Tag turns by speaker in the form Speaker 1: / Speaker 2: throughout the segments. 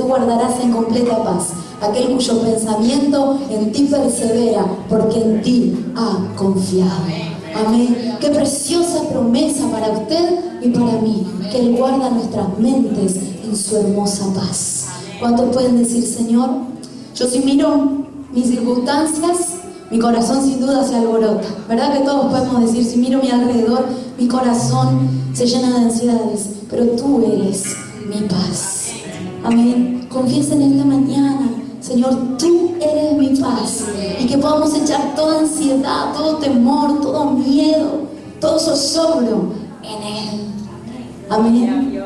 Speaker 1: tú guardarás en completa paz aquel cuyo pensamiento en ti persevera, porque en ti ha confiado. Amén. Qué preciosa promesa para usted y para mí, que Él guarda nuestras mentes en su hermosa paz. ¿Cuántos pueden decir, Señor? Yo si miro mis circunstancias, mi corazón sin duda se alborota. ¿Verdad que todos podemos decir, si miro mi alrededor, mi corazón se llena de ansiedades? Pero tú eres mi paz. Amén. Confiesa en esta mañana, Señor, tú eres mi paz. Y que podamos echar toda ansiedad, todo temor, todo miedo, todo zozobro en Él. Amén.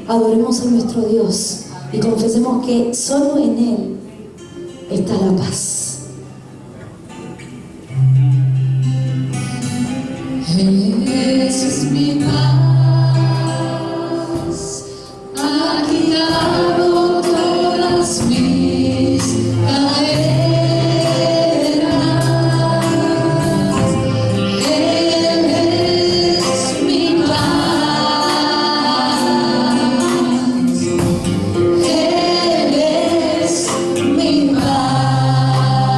Speaker 1: Adoremos a nuestro Dios y confesemos que solo en Él está la paz.
Speaker 2: Jesús es mi paz, ha quitado todas mis cadenas. Él es mi paz, Él es mi paz.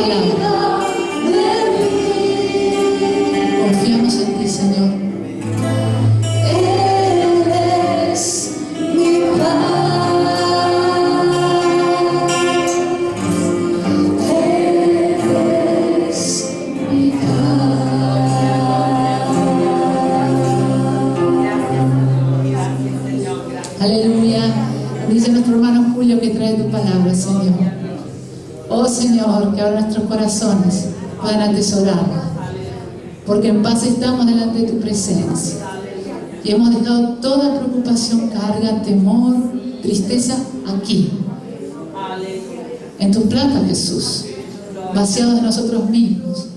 Speaker 2: palabra. Confiamos en ti, Señor.
Speaker 1: Eres mi paz, eres mi paz.
Speaker 2: Aleluya. Dice nuestro hermano Julio que trae tu palabra, Señor. Oh Señor, que ahora nuestros corazones puedan atesorarla, porque en paz estamos delante de tu presencia y hemos dejado toda preocupación, carga, temor, tristeza aquí, en tus platos, Jesús, vaciados de nosotros mismos,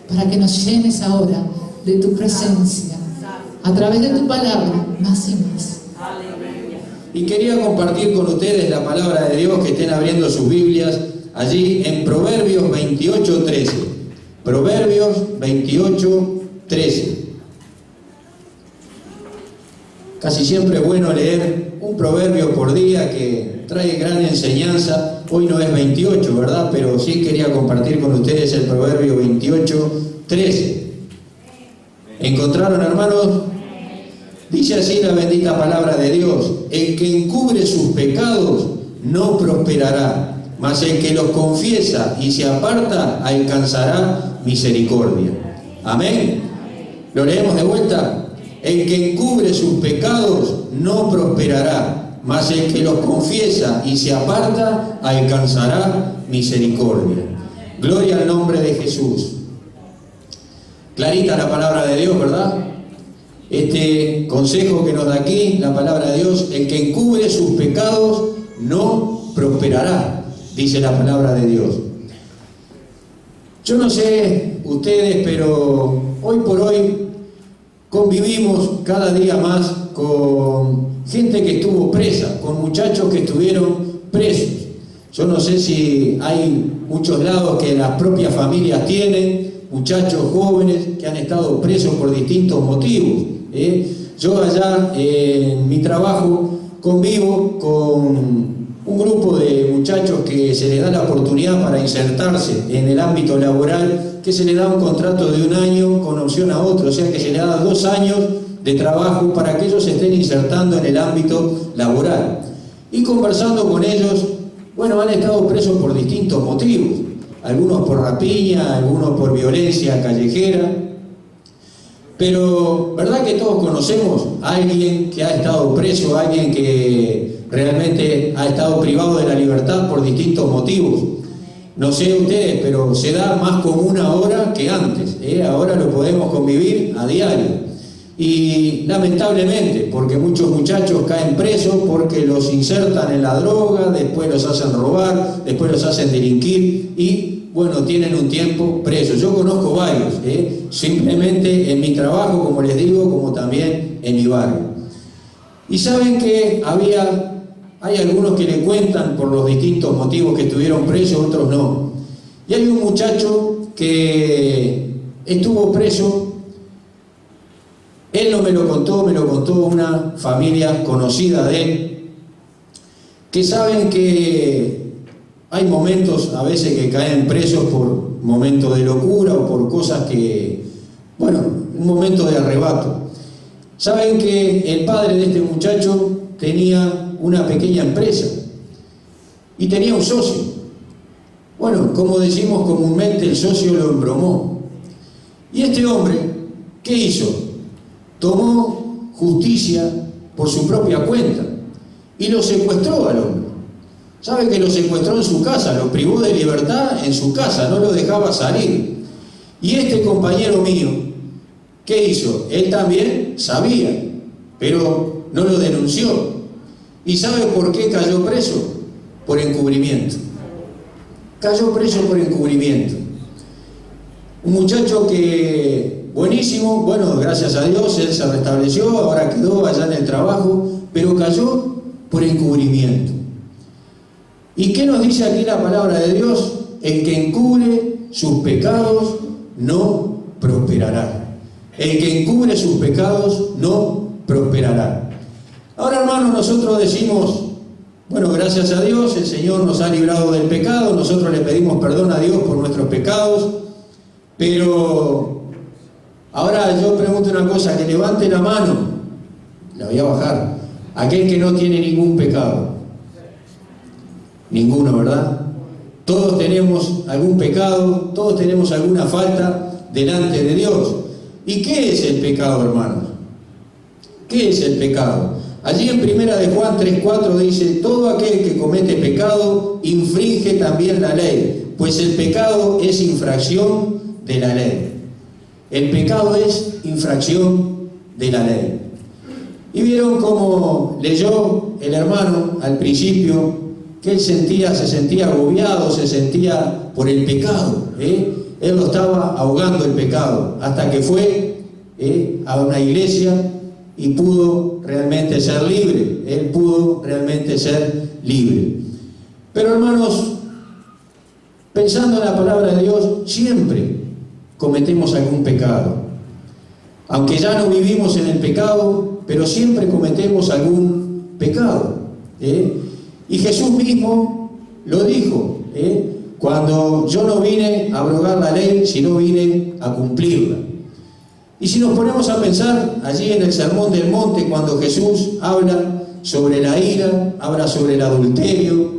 Speaker 2: para que nos llenes ahora de tu presencia a través de tu palabra, más y más.
Speaker 3: Y quería compartir con ustedes la palabra de Dios, que estén abriendo sus Biblias allí en Proverbios 28:13. Proverbios 28:13. Casi siempre es bueno leer un proverbio por día que trae gran enseñanza. Hoy no es 28, ¿verdad? Pero sí quería compartir con ustedes el Proverbio 28:13. ¿Encontraron, hermanos? Dice así la bendita palabra de Dios: el que encubre sus pecados no prosperará, mas el que los confiesa y se aparta alcanzará misericordia. Amén. ¿Lo leemos de vuelta? El que encubre sus pecados no prosperará, mas el que los confiesa y se aparta alcanzará misericordia. Gloria al nombre de Jesús. Clarita la palabra de Dios, ¿verdad? Este consejo que nos da aquí la palabra de Dios: el que encubre sus pecados no prosperará, dice la palabra de Dios. Yo no sé ustedes, pero hoy por hoy convivimos cada día más con gente que estuvo presa, con muchachos que estuvieron presos. Yo no sé si hay muchos lados que las propias familias tienen muchachos jóvenes que han estado presos por distintos motivos. Yo allá en mi trabajo convivo con un grupo de muchachos que se les da la oportunidad para insertarse en el ámbito laboral, que se les da un contrato de 1 año con opción a otro, o sea que se les da 2 años de trabajo para que ellos se estén insertando en el ámbito laboral. Y conversando con ellos, bueno, han estado presos por distintos motivos, algunos por rapiña, algunos por violencia callejera. Pero, ¿verdad que todos conocemos a alguien que ha estado preso, a alguien que realmente ha estado privado de la libertad por distintos motivos? No sé ustedes, pero se da más común ahora que antes, ahora lo podemos convivir a diario. Y lamentablemente, porque muchos muchachos caen presos porque los insertan en la droga, después los hacen robar, después los hacen delinquir y bueno, tienen un tiempo presos. Yo conozco varios, simplemente en mi trabajo, como les digo, como también en mi barrio. Y saben que hay algunos que le cuentan por los distintos motivos que estuvieron presos, otros no. Y hay un muchacho que estuvo preso, él no me lo contó, me lo contó una familia conocida de él, que saben que hay momentos a veces que caen presos por momentos de locura o por cosas que, bueno, un momento de arrebato. Saben que el padre de este muchacho tenía una pequeña empresa y tenía un socio. Bueno, como decimos comúnmente, el socio lo embromó. Y este hombre, ¿qué hizo? Tomó justicia por su propia cuenta y lo secuestró al hombre. ¿Sabe que lo secuestró en su casa? Lo privó de libertad en su casa, no lo dejaba salir. Y este compañero mío, ¿qué hizo? Él también sabía, pero no lo denunció. ¿Y sabe por qué cayó preso? Por encubrimiento. Cayó preso por encubrimiento. Un muchacho que, buenísimo, bueno, gracias a Dios, él se restableció, ahora quedó allá en el trabajo, pero cayó por encubrimiento. ¿Y qué nos dice aquí la palabra de Dios? El que encubre sus pecados no prosperará. El que encubre sus pecados no prosperará. Ahora, hermanos, nosotros decimos, Bueno, gracias a Dios, el Señor nos ha librado del pecado, nosotros le pedimos perdón a Dios por nuestros pecados, pero ahora yo pregunto una cosa, que levante la mano, la voy a bajar, aquel que no tiene ningún pecado. Ninguno, ¿verdad? Todos tenemos algún pecado, todos tenemos alguna falta delante de Dios. ¿Y qué es el pecado, hermanos? ¿Qué es el pecado? Allí en 1 de Juan 3:4 dice: todo aquel que comete pecado infringe también la ley, pues el pecado es infracción de la ley. El pecado es infracción de la ley. Y vieron cómo leyó el hermano al principio que él se sentía agobiado, se sentía por el pecado, Él lo estaba ahogando el pecado, hasta que fue a una iglesia y pudo realmente ser libre. Él pudo realmente ser libre. Pero hermanos, pensando en la palabra de Dios, siempre cometemos algún pecado. Aunque ya no vivimos en el pecado, pero siempre cometemos algún pecado. Y Jesús mismo lo dijo, cuando yo no vine a abrogar la ley, sino vine a cumplirla. Y si nos ponemos a pensar allí en el Sermón del Monte, cuando Jesús habla sobre la ira, habla sobre el adulterio,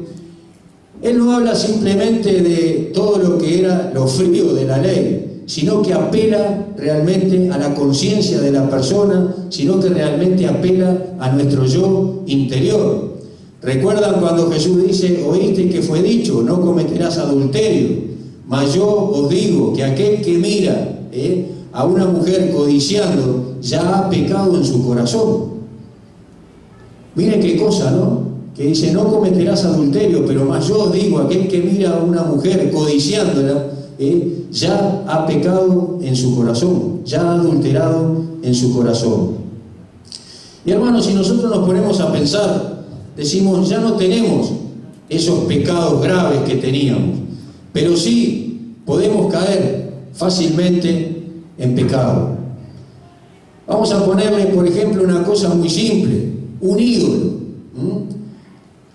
Speaker 3: Él no habla simplemente de todo lo que era lo frío de la ley, sino que apela realmente a la conciencia de la persona, sino que realmente apela a nuestro yo interior. ¿Recuerdan cuando Jesús dice: oíste que fue dicho, no cometerás adulterio? Mas yo os digo que aquel que mira a una mujer codiciando ya ha pecado en su corazón. Miren qué cosa, ¿no? Que dice: no cometerás adulterio, pero más yo os digo, aquel que mira a una mujer codiciándola, ya ha pecado en su corazón, ya ha adulterado en su corazón. Y hermanos, si nosotros nos ponemos a pensar, decimos: ya no tenemos esos pecados graves que teníamos, pero sí podemos caer fácilmente en pecado. Vamos a ponerle, por ejemplo, una cosa muy simple: un ídolo.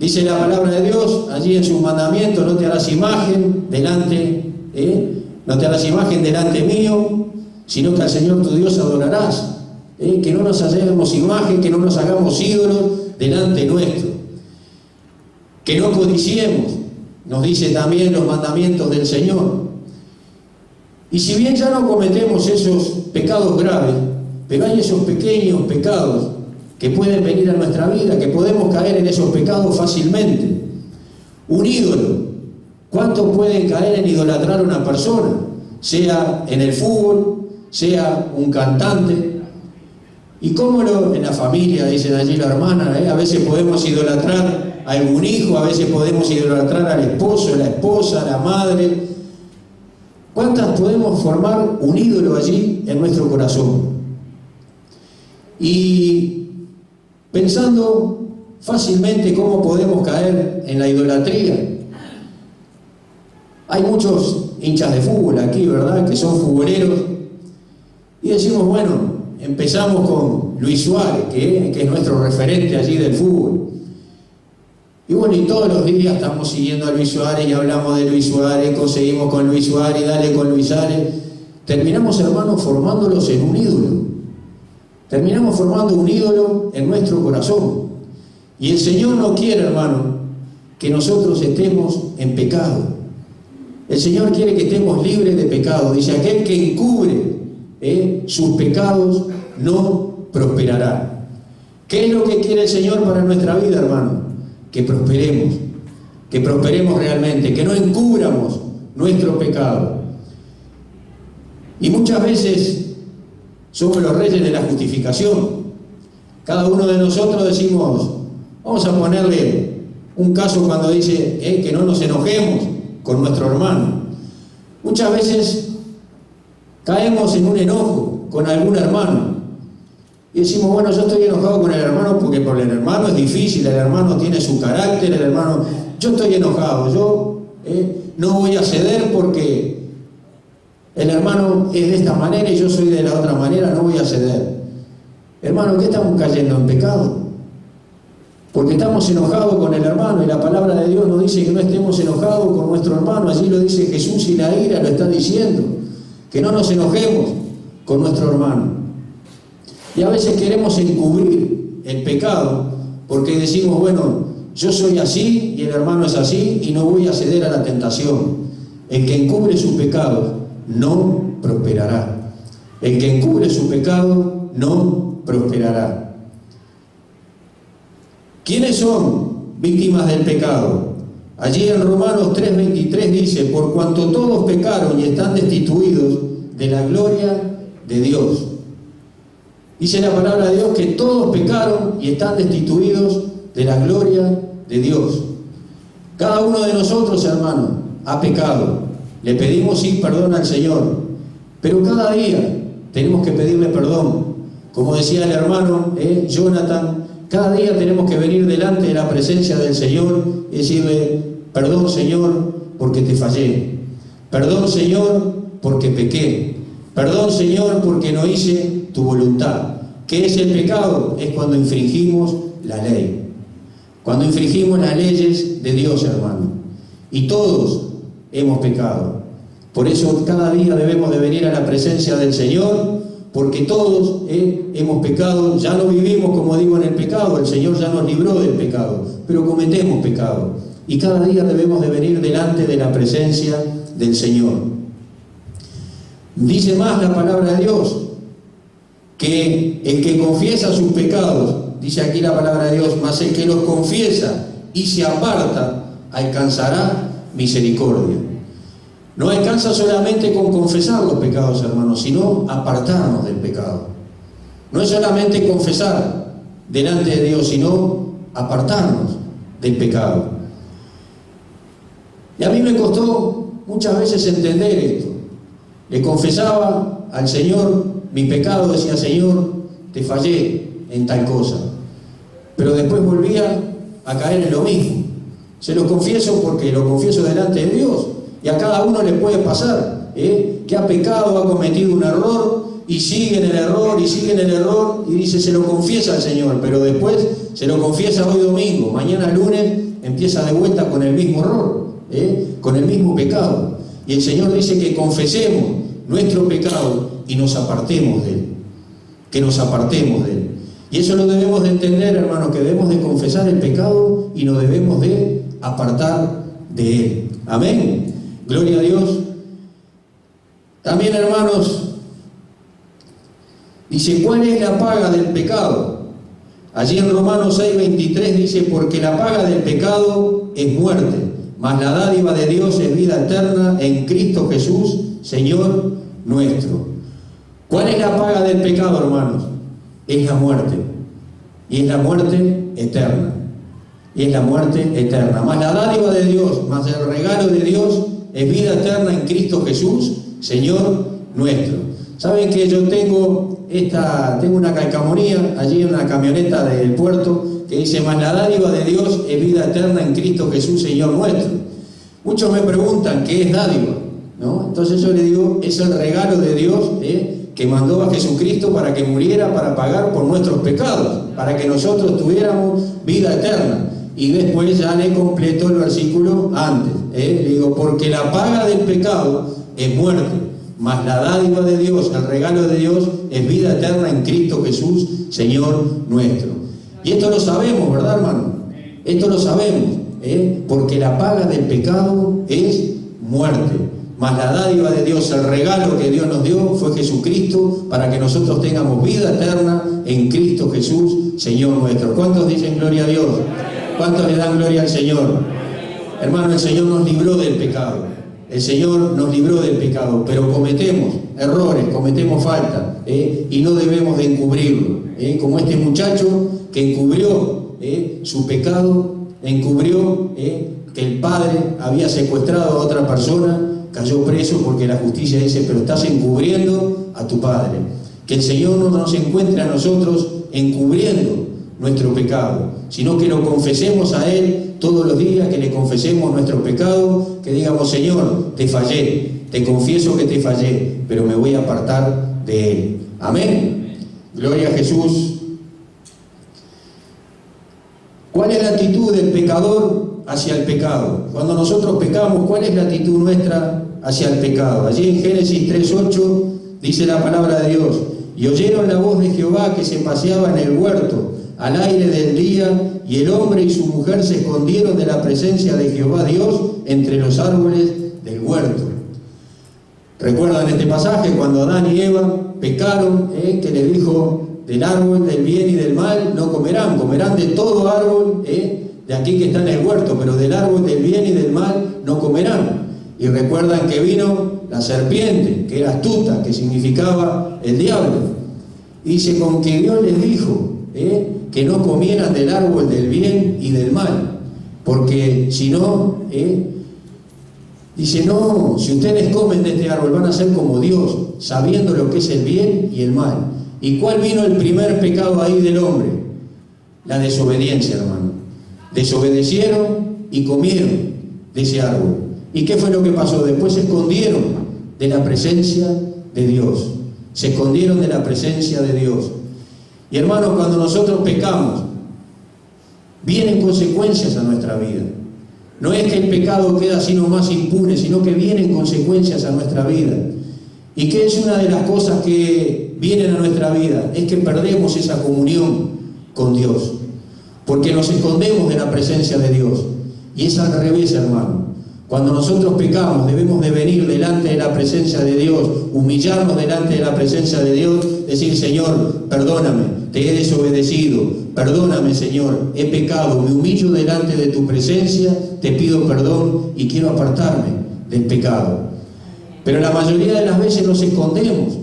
Speaker 3: Dice la palabra de Dios allí en sus mandamientos: no te harás imagen delante, no te harás imagen delante mío, sino que al Señor tu Dios adorarás. Que no nos hagamos imagen, que no nos hagamos ídolos delante nuestro, que no codiciemos, nos dice también los mandamientos del Señor. Y si bien ya no cometemos esos pecados graves, pero hay esos pequeños pecados que pueden venir a nuestra vida, que podemos caer en esos pecados fácilmente. Un ídolo, ¿cuántos pueden caer en idolatrar a una persona? Sea en el fútbol, sea un cantante. ¿Y cómo en la familia, dicen allí la hermana, a veces podemos idolatrar a algún hijo, a veces podemos idolatrar al esposo, a la esposa, a la madre? ¿Cuántas podemos formar un ídolo allí en nuestro corazón? Y pensando fácilmente cómo podemos caer en la idolatría. Hay muchos hinchas de fútbol aquí, ¿verdad?, que son futboleros, y decimos: bueno, empezamos con Luis Suárez, que es nuestro referente allí del fútbol. Y bueno, y todos los días estamos siguiendo a Luis Suárez y hablamos de Luis Suárez, conseguimos con Luis Suárez, dale con Luis Suárez. Terminamos, hermanos, formándolos en un ídolo. Terminamos formando un ídolo en nuestro corazón. Y el Señor no quiere, hermano, que nosotros estemos en pecado. El Señor quiere que estemos libres de pecado. Dice: aquel que encubre sus pecados no prosperará. ¿Qué es lo que quiere el Señor para nuestra vida, hermano? Que prosperemos realmente, que no encubramos nuestro pecado. Y muchas veces somos los reyes de la justificación. Cada uno de nosotros decimos, vamos a ponerle un caso cuando dice que no nos enojemos con nuestro hermano. Muchas veces caemos en un enojo con algún hermano y decimos: bueno, yo estoy enojado con el hermano porque por el hermano es difícil, el hermano tiene su carácter, el hermano, yo estoy enojado, yo no voy a ceder porque el hermano es de esta manera y yo soy de la otra manera, no voy a ceder. Hermano, ¿qué estamos cayendo en pecado? Porque estamos enojados con el hermano, y la palabra de Dios nos dice que no estemos enojados con nuestro hermano. Allí lo dice Jesús, y la ira lo está diciendo, que no nos enojemos con nuestro hermano. Y a veces queremos encubrir el pecado porque decimos, bueno, yo soy así y el hermano es así y no voy a ceder a la tentación. El que encubre su pecado no prosperará. El que encubre su pecado no prosperará. ¿Quiénes son víctimas del pecado? Allí en Romanos 3:23 dice, por cuanto todos pecaron y están destituidos de la gloria de Dios. Dice la palabra de Dios que todos pecaron y están destituidos de la gloria de Dios. Cada uno de nosotros, hermano, ha pecado. Le pedimos sí perdón al Señor, pero cada día tenemos que pedirle perdón. Como decía el hermano Jonathan, cada día tenemos que venir delante de la presencia del Señor y decirle, perdón Señor, porque te fallé. Perdón Señor, porque pequé. Perdón Señor, porque no hice tu voluntad. ¿Qué es el pecado? Es cuando infringimos la ley. Cuando infringimos las leyes de Dios, hermano. Y todos hemos pecado. Por eso cada día debemos de venir a la presencia del Señor, porque todos hemos pecado. Ya no vivimos, como digo, en el pecado. El Señor ya nos libró del pecado, pero cometemos pecado. Y cada día debemos de venir delante de la presencia del Señor. Dice más la palabra de Dios, que el que confiesa sus pecados, dice aquí la palabra de Dios, mas el que los confiesa y se aparta, alcanzará misericordia. No alcanza solamente con confesar los pecados, hermanos, sino apartarnos del pecado. No es solamente confesar delante de Dios, sino apartarnos del pecado. Y a mí me costó muchas veces entender esto. Le confesaba al Señor mi pecado, decía, Señor, te fallé en tal cosa. Pero después volvía a caer en lo mismo. Se lo confieso porque lo confieso delante de Dios. Y a cada uno le puede pasar, que ha pecado, ha cometido un error, y sigue en el error, y sigue en el error, y dice, se lo confiesa al Señor, pero después se lo confiesa hoy domingo, mañana lunes empieza de vuelta con el mismo error, con el mismo pecado. Y el Señor dice que confesemos nuestro pecado y nos apartemos de Él. Que nos apartemos de Él. Y eso lo debemos de entender, hermanos, que debemos de confesar el pecado y nos debemos de apartar de Él. Amén. Gloria a Dios. También, hermanos, dice, ¿cuál es la paga del pecado? Allí en Romanos 6:23 dice, porque la paga del pecado es muerte, mas la dádiva de Dios es vida eterna en Cristo Jesús, Señor nuestro. ¿Cuál es la paga del pecado, hermanos? Es la muerte. Y es la muerte eterna. Y es la muerte eterna. Mas la dádiva de Dios, más el regalo de Dios, es vida eterna en Cristo Jesús, Señor nuestro. ¿Saben que yo tengo una calcamonía allí en una camioneta del puerto que dice, mas la dádiva de Dios es vida eterna en Cristo Jesús, Señor nuestro? Muchos me preguntan, ¿qué es dádiva? ¿No? Entonces yo le digo, es el regalo de Dios, que mandó a Jesucristo para que muriera, para pagar por nuestros pecados, para que nosotros tuviéramos vida eterna. Y después ya le completo el versículo antes. Le digo, porque la paga del pecado es muerte, mas la dádiva de Dios, el regalo de Dios, es vida eterna en Cristo Jesús, Señor nuestro. Y esto lo sabemos, ¿verdad, hermano? Esto lo sabemos, porque la paga del pecado es muerte. Mas la dádiva de Dios, el regalo que Dios nos dio, fue Jesucristo, para que nosotros tengamos vida eterna en Cristo Jesús, Señor nuestro. ¿Cuántos dicen gloria a Dios? ¿Cuántos le dan gloria al Señor? Hermano, el Señor nos libró del pecado. El Señor nos libró del pecado, pero cometemos errores, cometemos falta, y no debemos de encubrirlo. Como este muchacho que encubrió su pecado, encubrió que el padre había secuestrado a otra persona, cayó preso porque la justicia dice, pero estás encubriendo a tu padre. Que el Señor no nos encuentre a nosotros encubriendo nuestro pecado, sino que lo confesemos a Él todos los días, que le confesemos nuestro pecado, que digamos, Señor, te fallé, te confieso que te fallé, pero me voy a apartar de Él. Amén. Gloria a Jesús. ¿Cuál es la actitud del pecador hacia el pecado? Cuando nosotros pecamos, ¿cuál es la actitud nuestra hacia el pecado? Allí en Génesis 3:8 dice la palabra de Dios: y oyeron la voz de Jehová que se paseaba en el huerto al aire del día, y el hombre y su mujer se escondieron de la presencia de Jehová Dios entre los árboles del huerto. ¿Recuerdan este pasaje cuando Adán y Eva pecaron, que le dijo: del árbol del bien y del mal no comerán, comerán de todo árbol, de aquí que está en el huerto, pero del árbol del bien y del mal no comerán? Y recuerdan que vino la serpiente, que era astuta, que significaba el diablo. Y dice, con que Dios les dijo que no comieran del árbol del bien y del mal, porque si no, dice, no, si ustedes comen de este árbol van a ser como Dios, sabiendo lo que es el bien y el mal. ¿Y cuál vino el primer pecado ahí del hombre? La desobediencia, hermano. Desobedecieron y comieron de ese árbol. ¿Y qué fue lo que pasó? Después se escondieron de la presencia de Dios. Se escondieron de la presencia de Dios. Y hermanos, cuando nosotros pecamos, vienen consecuencias a nuestra vida. No es que el pecado queda así nomás impune, sino que vienen consecuencias a nuestra vida. ¿Y qué es una de las cosas que vienen a nuestra vida? Es que perdemos esa comunión con Dios, porque nos escondemos de la presencia de Dios. Y es al revés, hermano. Cuando nosotros pecamos, debemos de venir delante de la presencia de Dios, humillarnos delante de la presencia de Dios, decir: Señor, perdóname, te he desobedecido, perdóname, Señor, he pecado, me humillo delante de tu presencia, te pido perdón y quiero apartarme del pecado. Pero la mayoría de las veces nos escondemos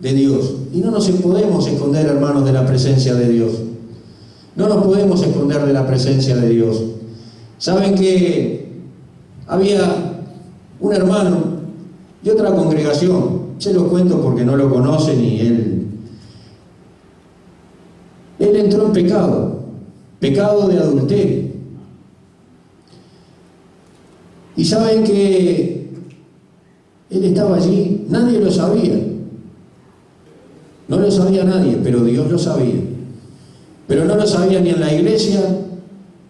Speaker 3: de Dios, y no nos podemos esconder, hermanos, de la presencia de Dios. No nos podemos esconder de la presencia de Dios. ¿Saben que había un hermano de otra congregación? Se los cuento porque no lo conocen, y él entró en pecado de adulterio. Y saben que él estaba allí, nadie lo sabía. No lo sabía nadie, pero Dios lo sabía. Pero no lo sabía ni en la iglesia,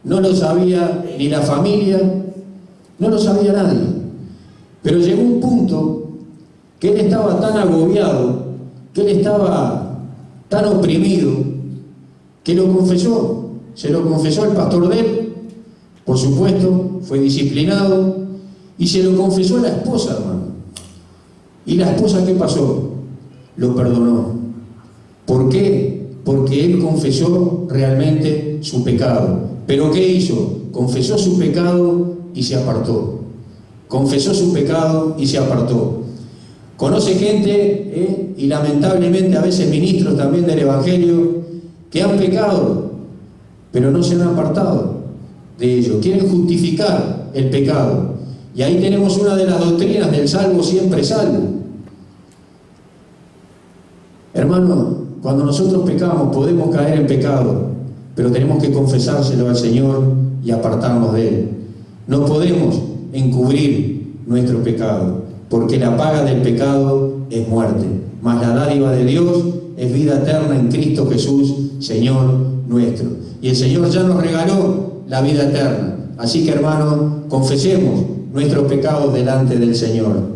Speaker 3: no lo sabía ni la familia, no lo sabía nadie. Pero llegó un punto que él estaba tan agobiado, que él estaba tan oprimido, que lo confesó. Se lo confesó el pastor de él, por supuesto, fue disciplinado, y se lo confesó a la esposa, hermano. ¿Y la esposa qué pasó? Lo perdonó. ¿Por qué? Porque él confesó realmente su pecado. ¿Pero qué hizo? Confesó su pecado y se apartó. Confesó su pecado y se apartó. Conoce gente, y lamentablemente a veces ministros también del Evangelio, que han pecado, pero no se han apartado de ello. Quieren justificar el pecado. Y ahí tenemos una de las doctrinas del salvo siempre salvo. Hermano, cuando nosotros pecamos podemos caer en pecado, pero tenemos que confesárselo al Señor y apartarnos de Él. No podemos encubrir nuestro pecado, porque la paga del pecado es muerte, mas la dádiva de Dios es vida eterna en Cristo Jesús, Señor nuestro. Y el Señor ya nos regaló la vida eterna. Así que, hermanos, confesemos nuestros pecados delante del Señor.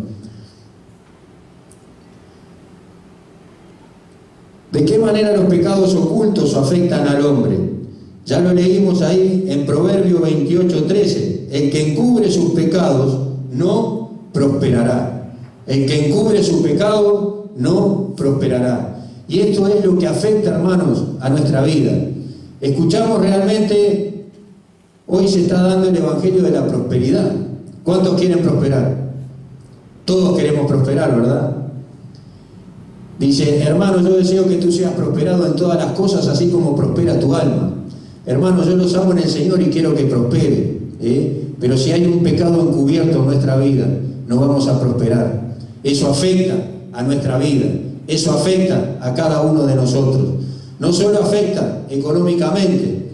Speaker 3: ¿De qué manera los pecados ocultos afectan al hombre? Ya lo leímos ahí en Proverbio 28:13. El que encubre sus pecados no prosperará. El que encubre su pecado no prosperará. Y esto es lo que afecta, hermanos, a nuestra vida. Escuchamos realmente, hoy se está dando el evangelio de la prosperidad. ¿Cuántos quieren prosperar? Todos queremos prosperar, ¿verdad? Dice: hermano, yo deseo que tú seas prosperado en todas las cosas, así como prospera tu alma. Hermano, yo los amo en el Señor y quiero que prospere, pero si hay un pecado encubierto en nuestra vida, no vamos a prosperar. Eso afecta a nuestra vida, eso afecta a cada uno de nosotros. No solo afecta económicamente,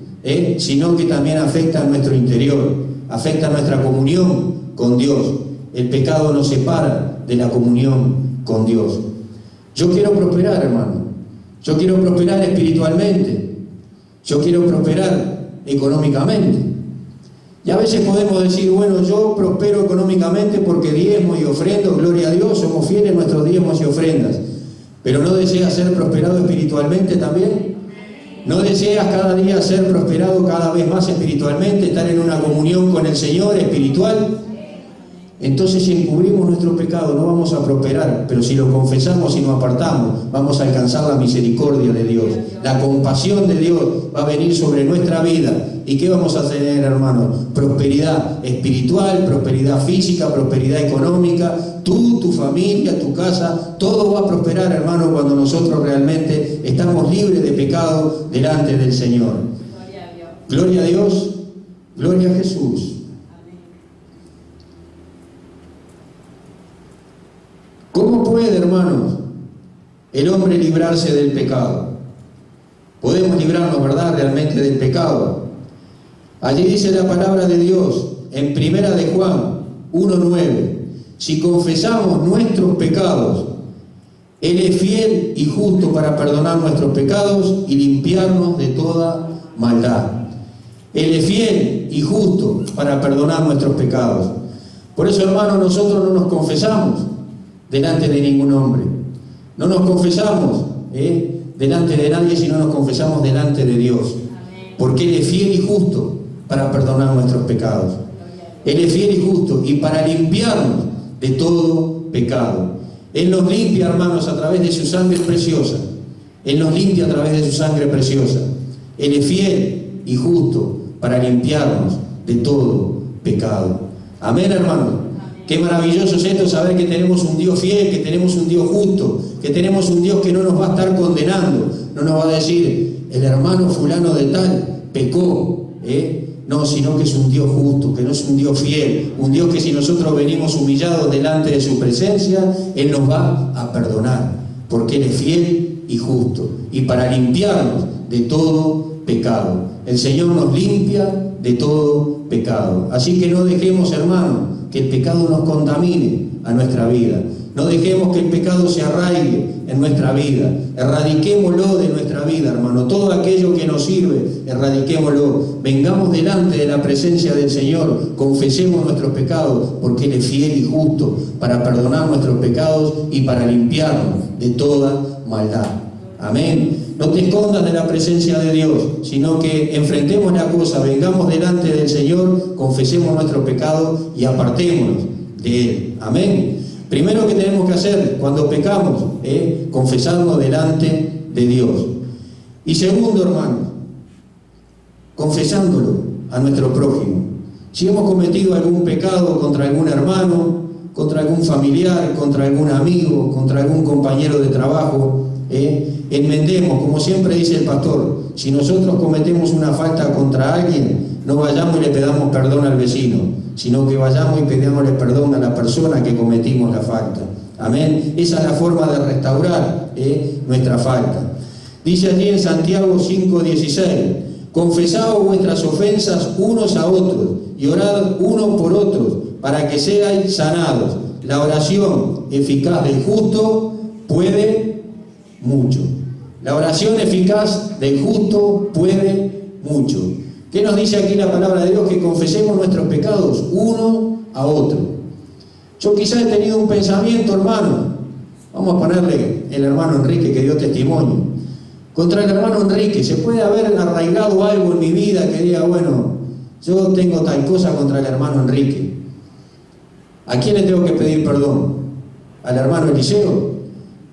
Speaker 3: sino que también afecta a nuestro interior, afecta a nuestra comunión con Dios. El pecado nos separa de la comunión con Dios. Yo quiero prosperar, hermano. Yo quiero prosperar espiritualmente. Yo quiero prosperar económicamente. Y a veces podemos decir, bueno, yo prospero económicamente porque diezmo y ofrendo, gloria a Dios, somos fieles a nuestros diezmos y ofrendas. Pero ¿no deseas ser prosperado espiritualmente también? ¿No deseas cada día ser prosperado cada vez más espiritualmente, estar en una comunión con el Señor espiritual? Entonces, si encubrimos nuestro pecado no vamos a prosperar, pero si lo confesamos y nos apartamos, vamos a alcanzar la misericordia de Dios. La compasión de Dios va a venir sobre nuestra vida. ¿Y qué vamos a tener, hermanos? Prosperidad espiritual, prosperidad física, prosperidad económica. Tú, tu familia, tu casa, todo va a prosperar, hermanos, cuando nosotros realmente estamos libres de pecado delante del Señor. Gloria a Dios, gloria a Jesús. ¿Cómo puede, hermanos, el hombre librarse del pecado? Podemos librarnos, ¿verdad?, realmente del pecado. Allí dice la palabra de Dios, en 1 de Juan 1:9, si confesamos nuestros pecados, Él es fiel y justo para perdonar nuestros pecados y limpiarnos de toda maldad. Él es fiel y justo para perdonar nuestros pecados. Por eso, hermanos, nosotros no nos confesamos delante de ningún hombre. No nos confesamos delante de nadie, sino nos confesamos delante de Dios. Porque Él es fiel y justo para perdonar nuestros pecados. Él es fiel y justo y para limpiarnos de todo pecado. Él nos limpia, hermanos, a través de su sangre preciosa. Él nos limpia a través de su sangre preciosa. Él es fiel y justo para limpiarnos de todo pecado. Amén, hermanos. Qué maravilloso es esto, saber que tenemos un Dios fiel, que tenemos un Dios justo, que tenemos un Dios que no nos va a estar condenando, no nos va a decir, el hermano fulano de tal pecó, no, sino que es un Dios justo, que no es un Dios fiel, un Dios que si nosotros venimos humillados delante de su presencia, Él nos va a perdonar, porque Él es fiel y justo, y para limpiarnos de todo pecado. El Señor nos limpia de todo pecado. Así que no dejemos, hermanos, que el pecado nos contamine a nuestra vida. No dejemos que el pecado se arraigue en nuestra vida. Erradiquémoslo de nuestra vida, hermano. Todo aquello que nos sirve, erradiquémoslo. Vengamos delante de la presencia del Señor, confesemos nuestros pecados, porque Él es fiel y justo para perdonar nuestros pecados y para limpiarnos de toda maldad. Amén. No te escondas de la presencia de Dios, sino que enfrentemos la cosa, vengamos delante del Señor, confesemos nuestros pecados y apartémonos de Él. Amén. Primero que tenemos que hacer cuando pecamos es confesarnos delante de Dios. Y segundo, hermanos, confesándolo a nuestro prójimo. Si hemos cometido algún pecado contra algún hermano, contra algún familiar, contra algún amigo, contra algún compañero de trabajo, enmendemos, como siempre dice el pastor, si nosotros cometemos una falta contra alguien, no vayamos y le pedamos perdón al vecino, sino que vayamos y pidámosle perdón a la persona que cometimos la falta. Amén. Esa es la forma de restaurar nuestra falta. Dice allí en Santiago 5:16, confesaos vuestras ofensas unos a otros y orad unos por otros para que seáis sanados. La oración eficaz del justo puede mucho. La oración eficaz del justo puede mucho. ¿Qué nos dice aquí la palabra de Dios? Que confesemos nuestros pecados uno a otro. Yo quizás he tenido un pensamiento, hermano, vamos a ponerle el hermano Enrique que dio testimonio, contra el hermano Enrique. Se puede haber arraigado algo en mi vida que diga, bueno, yo tengo tal cosa contra el hermano Enrique. ¿A quién le tengo que pedir perdón? ¿Al hermano Eliseo?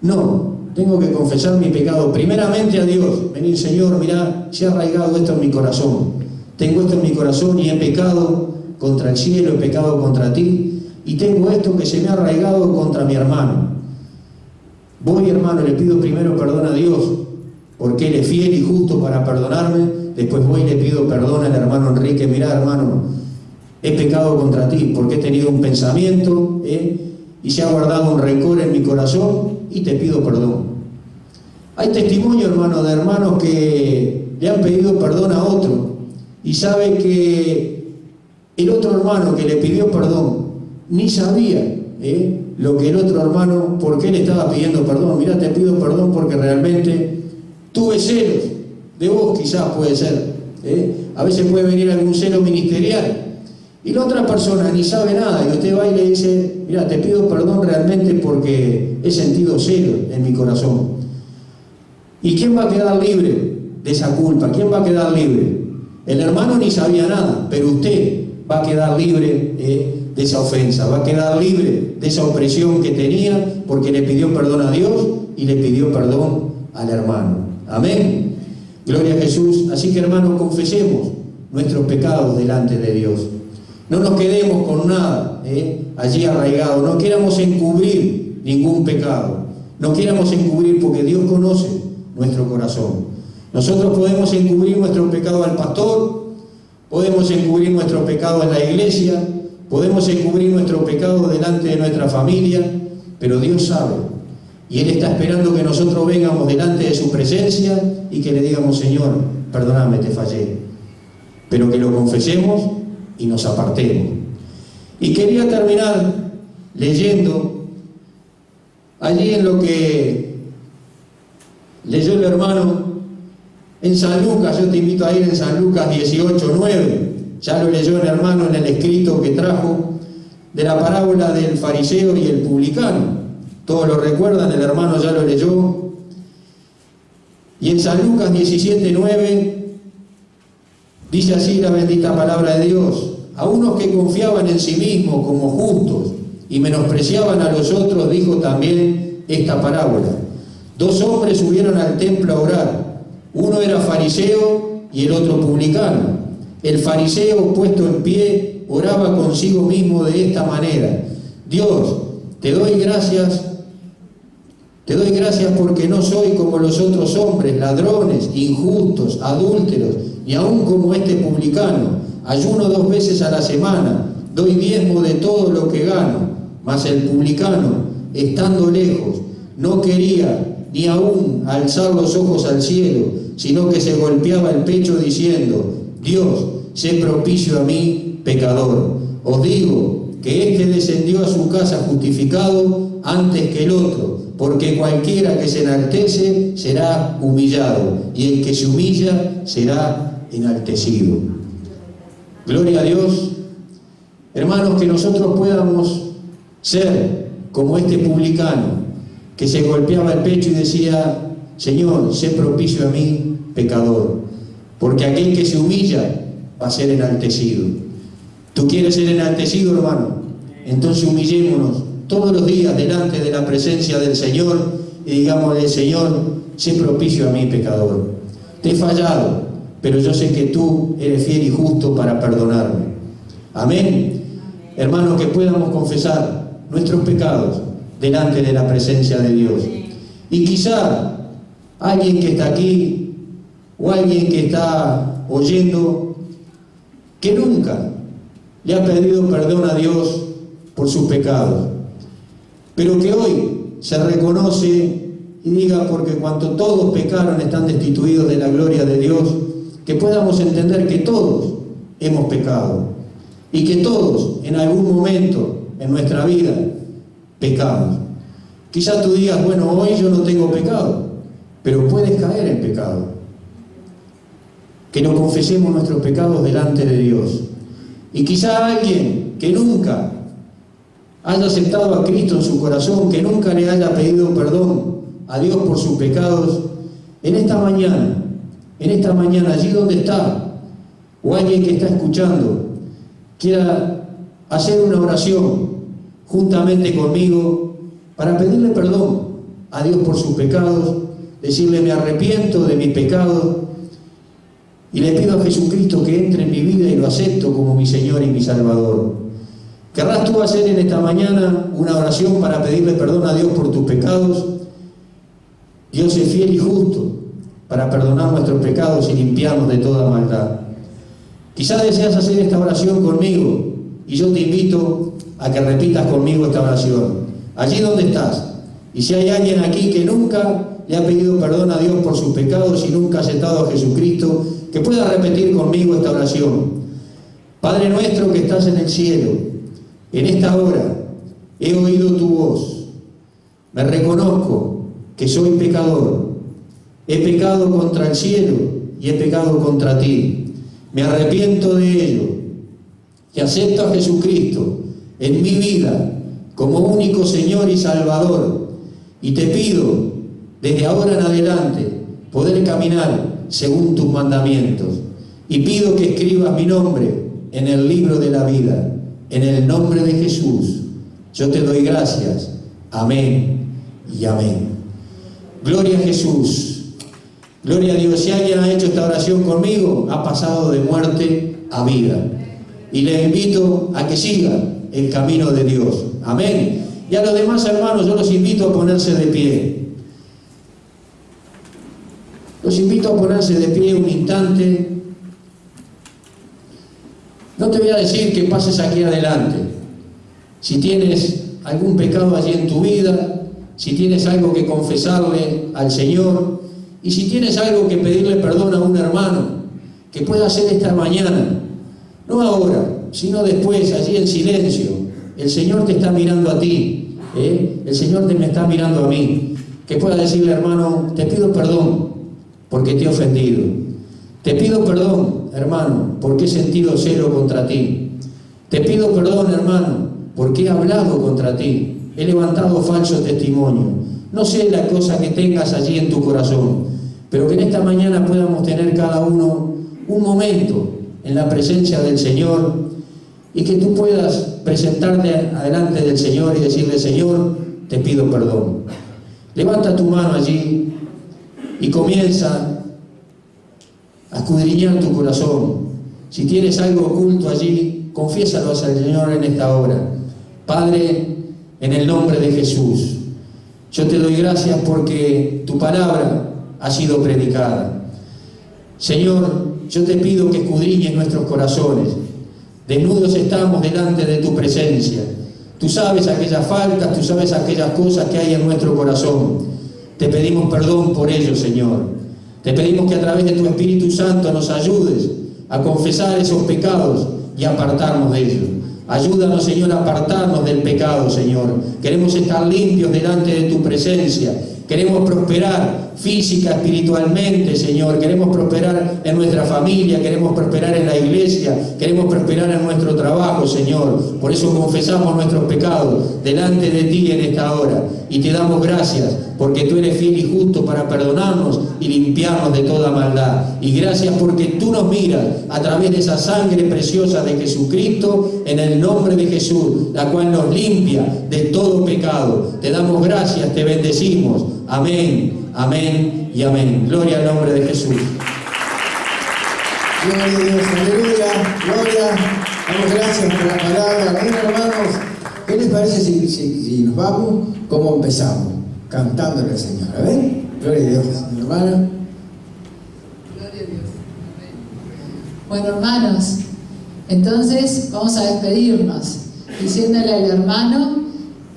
Speaker 3: No. Tengo que confesar mi pecado primeramente a Dios. Venir, Señor, mirá, se ha arraigado esto en mi corazón. Tengo esto en mi corazón y he pecado contra el cielo, he pecado contra ti. Y tengo esto que se me ha arraigado contra mi hermano. Voy, hermano, le pido primero perdón a Dios, porque Él es fiel y justo para perdonarme. Después voy y le pido perdón al hermano Enrique. Mirá, hermano, he pecado contra ti porque he tenido un pensamiento, y se ha guardado un rencor en mi corazón. Y te pido perdón. Hay testimonio, hermano, de hermanos que le han pedido perdón a otro y sabe que el otro hermano que le pidió perdón ni sabía lo que el otro hermano, por qué le estaba pidiendo perdón. Mira, te pido perdón porque realmente tuve celos de vos, quizás puede ser, A veces puede venir algún celo ministerial y la otra persona ni sabe nada y usted va y le dice, mira, te pido perdón realmente porque he sentido celo en mi corazón. ¿Y quién va a quedar libre de esa culpa? ¿Quién va a quedar libre? El hermano ni sabía nada, pero usted va a quedar libre de esa ofensa, va a quedar libre de esa opresión que tenía porque le pidió perdón a Dios y le pidió perdón al hermano. Amén. Gloria a Jesús. Así que, hermanos, confesemos nuestros pecados delante de Dios. No nos quedemos con nada allí arraigado. No queramos encubrir ningún pecado. No queramos encubrir porque Dios conoce nuestro corazón. Nosotros podemos encubrir nuestro pecado al pastor, podemos encubrir nuestro pecado en la iglesia, podemos encubrir nuestro pecado delante de nuestra familia, pero Dios sabe. Y Él está esperando que nosotros vengamos delante de su presencia y que le digamos, Señor, perdóname, te fallé. Pero que lo confesemos y nos apartemos. Y quería terminar leyendo allí en lo que leyó el hermano en San Lucas. Yo te invito a ir en San Lucas 18:9. Ya lo leyó el hermano en el escrito que trajo de la parábola del fariseo y el publicano. Todos lo recuerdan, el hermano ya lo leyó. Y en San Lucas 17:9 dice así la bendita palabra de Dios: a unos que confiaban en sí mismos como justos y menospreciaban a los otros, dijo también esta parábola. 2 hombres subieron al templo a orar. Uno era fariseo y el otro publicano. El fariseo, puesto en pie, oraba consigo mismo de esta manera: Dios, te doy gracias porque no soy como los otros hombres, ladrones, injustos, adúlteros, ni aun como este publicano. Ayuno 2 veces a la semana, doy diezmo de todo lo que gano. Mas el publicano, estando lejos, no quería ni aún alzar los ojos al cielo, sino que se golpeaba el pecho diciendo: Dios, sé propicio a mí, pecador. Os digo que éste descendió a su casa justificado antes que el otro, porque cualquiera que se enaltece será humillado, y el que se humilla será enaltecido. Gloria a Dios. Hermanos, que nosotros podamos ser como este publicano, que se golpeaba el pecho y decía: Señor, sé propicio a mí, pecador. Porque aquel que se humilla va a ser enaltecido. ¿Tú quieres ser enaltecido, hermano? Entonces humillémonos todos los días delante de la presencia del Señor y digámosle: Señor, sé propicio a mí, pecador. Te he fallado, pero yo sé que tú eres fiel y justo para perdonarme. Amén. Hermanos, que podamos confesar nuestros pecados delante de la presencia de Dios. Y quizá alguien que está aquí o alguien que está oyendo que nunca le ha pedido perdón a Dios por sus pecados, pero que hoy se reconoce y diga: porque cuanto todos pecaron están destituidos de la gloria de Dios. Que podamos entender que todos hemos pecado y que todos en algún momento en nuestra vida pecamos. Quizás tú digas: bueno, hoy yo no tengo pecado, pero puedes caer en pecado. Que no confesemos nuestros pecados delante de Dios. Y quizá alguien que nunca haya aceptado a Cristo en su corazón, que nunca le haya pedido perdón a Dios por sus pecados, en esta mañana, allí donde está, o alguien que está escuchando, quiera hacer una oración juntamente conmigo para pedirle perdón a Dios por sus pecados, decirle: me arrepiento de mis pecados y le pido a Jesucristo que entre en mi vida y lo acepto como mi Señor y mi Salvador. ¿Querrás tú hacer en esta mañana una oración para pedirle perdón a Dios por tus pecados? Dios es fiel y justo para perdonar nuestros pecados y limpiarnos de toda maldad. Quizás deseas hacer esta oración conmigo y yo te invito a que repitas conmigo esta oración, allí donde estás. Y si hay alguien aquí que nunca le ha pedido perdón a Dios por sus pecados y nunca ha aceptado a Jesucristo, que pueda repetir conmigo esta oración. Padre nuestro que estás en el cielo, en esta hora he oído tu voz. Me reconozco que soy pecador. He pecado contra el cielo y he pecado contra ti. me arrepiento de ello y acepto a Jesucristo en mi vida como único Señor y Salvador, y te pido desde ahora en adelante poder caminar según tus mandamientos, y pido que escribas mi nombre en el libro de la vida, en el nombre de Jesús. Yo te doy gracias. Amén y amén. Gloria a Jesús. Gloria a Dios. Si alguien ha hecho esta oración conmigo, ha pasado de muerte a vida. Y les invito a que sigan el camino de Dios. Amén. Y a los demás hermanos, yo los invito a ponerse de pie. Los invito a ponerse de pie un instante. No te voy a decir que pases aquí adelante. Si tienes algún pecado allí en tu vida, si tienes algo que confesarle al Señor, y si tienes algo que pedirle perdón a un hermano, que pueda hacer esta mañana, no ahora, sino después, allí en silencio. El Señor te está mirando a ti, el Señor me está mirando a mí. Que pueda decirle, hermano, te pido perdón porque te he ofendido. Te pido perdón, hermano, porque he sentido celo contra ti. Te pido perdón, hermano, porque he hablado contra ti. He levantado falso testimonio. No sé la cosa que tengas allí en tu corazón, pero que en esta mañana podamos tener cada uno un momento en la presencia del Señor, y que tú puedas presentarte adelante del Señor y decirle, Señor, te pido perdón. Levanta tu mano allí y comienza a escudriñar tu corazón. Si tienes algo oculto allí, confiésalo al Señor en esta hora. Padre, en el nombre de Jesús, yo te doy gracias porque tu palabra ha sido predicada. Señor, yo te pido que escudriñes nuestros corazones. Desnudos estamos delante de tu presencia. Tú sabes aquellas faltas, tú sabes aquellas cosas que hay en nuestro corazón. Te pedimos perdón por ello, Señor. Te pedimos que a través de tu Espíritu Santo nos ayudes a confesar esos pecados y apartarnos de ellos. Ayúdanos, Señor, a apartarnos del pecado, Señor. Queremos estar limpios delante de tu presencia. Queremos prosperar física, espiritualmente, Señor. Queremos prosperar en nuestra familia, queremos prosperar en la iglesia, queremos prosperar en nuestro trabajo, Señor. Por eso confesamos nuestros pecados delante de ti en esta hora. Y te damos gracias, porque tú eres fiel y justo para perdonarnos y limpiarnos de toda maldad. Y gracias porque tú nos miras a través de esa sangre preciosa de Jesucristo, en el nombre de Jesús, la cual nos limpia de todo pecado. Te damos gracias, te bendecimos. Amén, amén y amén. Gloria al nombre de Jesús.
Speaker 4: Gloria a Dios, aleluya, gloria. Damos gracias por la palabra. Amén, hermanos. ¿Qué les parece si nos vamos? ¿Cómo empezamos? Cantándole al Señor. A ver, gloria a Dios, mi hermana.
Speaker 2: Gloria a Dios. Amén. Bueno, hermanos, entonces vamos a despedirnos diciéndole al hermano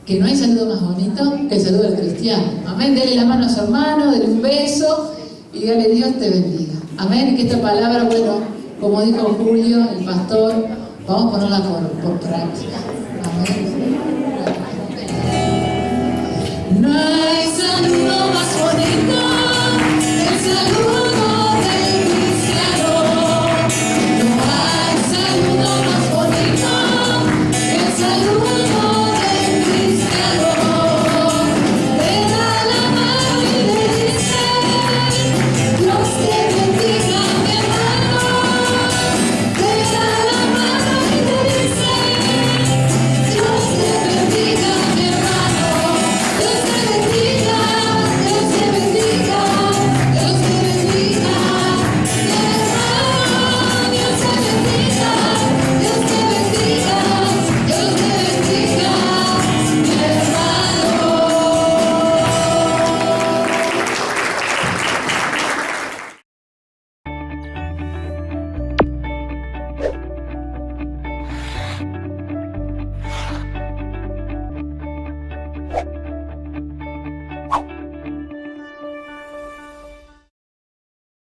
Speaker 2: que no hay saludo más bonito que el saludo del cristiano. Amén. Dele la mano a su hermano, dele un beso y dígale, Dios te bendiga. Amén. Y que esta palabra, bueno, como dijo Julio, el pastor, vamos a ponerla por práctica. Amén. No hay